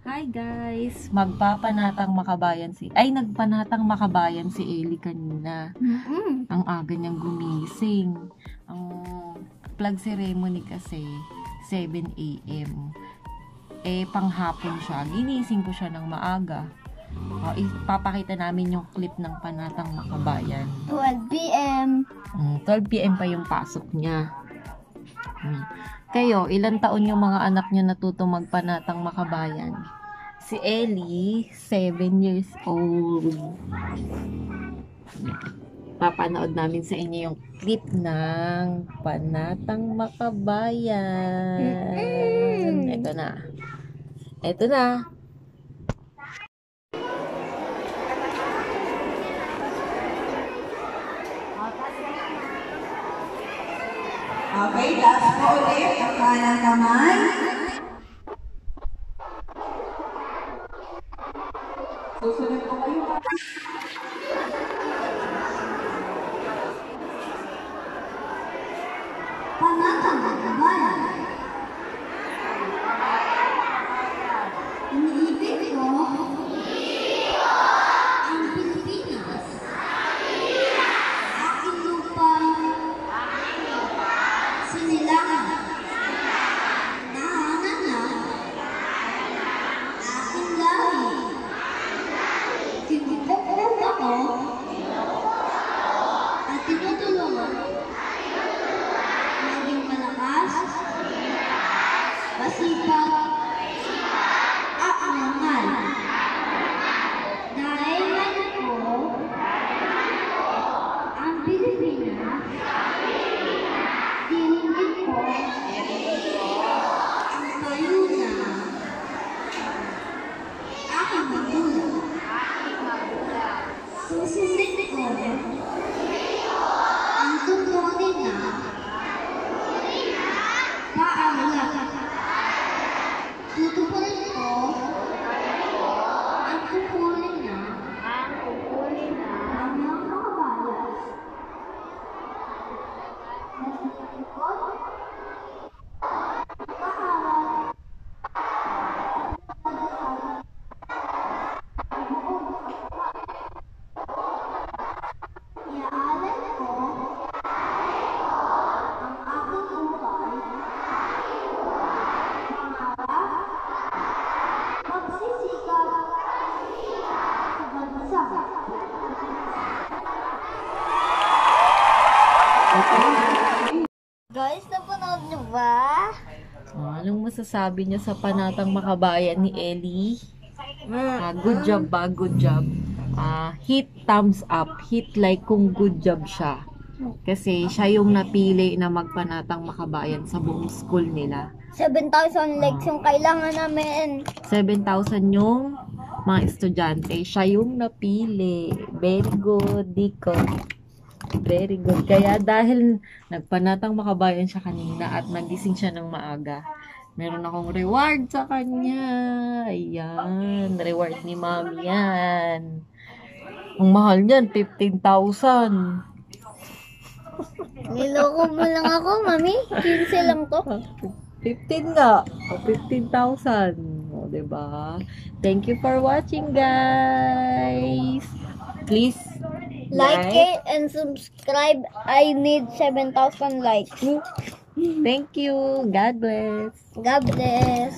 Hi guys! Magpapanatang makabayan nagpanatang makabayan si Ellie kanina. Ang aga niyang gumising. Ang flag ceremony kasi 7 AM. Panghapon siya. Ginising ko siya ng maaga. Ipapakita namin yung clip ng panatang makabayan. 12 p.m. 12 PM pa yung pasok niya. Kayo, ilang taon yung mga anak niyo natutong magpanatang makabayan? Si Ellie, 7 years old. Papanood namin sa inyo yung clip ng panatang makabayan. Ito na. Ito na. Okay, taas po ulit ang kanang kamay. Susunod po kayo. Panatang makabayan. Iniibig ko ang Pilipinas. Aking lupa. Sinilangan. Nahanganan. Aking lahi. Tinutulong ako. At tinutulungan. Maging malakas. Masipag. At mangal. Dahilan ko ang Pilipinas. Dinigin ko ang kayuna. Aking magulang. Susundin ko ang tutunin na paaralan. Tutupunin ko ang tutunin na ang mga makabayan. Naglikod, paaral, iaalay ko ang aking buhay, pangarap, magsisikap sa bansa. Guys, napanood niyo ba? Anong masasabi niyo sa panatang makabayan ni Ellie? Good job ba? Good job. Hit thumbs up. Hit like kung good job siya. Kasi siya yung napili na magpanatang makabayan sa buong school nila. 7,000 likes yung kailangan namin. 7,000 yung mga estudyante. Siya yung napili. Very good, Diko. Very good. Kaya dahil nagpanatang makabayan siya kanina at nagising siya ng maaga, meron akong reward sa kanya. Ayan. Reward ni Mami yan. Ang mahal niyan, 15,000. Niloko mo lang ako, mami. 15 lang to. 15 nga. O, 15,000. O, diba? Thank you for watching, guys. Please Like it and subscribe. I need 7,000 likes. Thank you. God bless. God bless.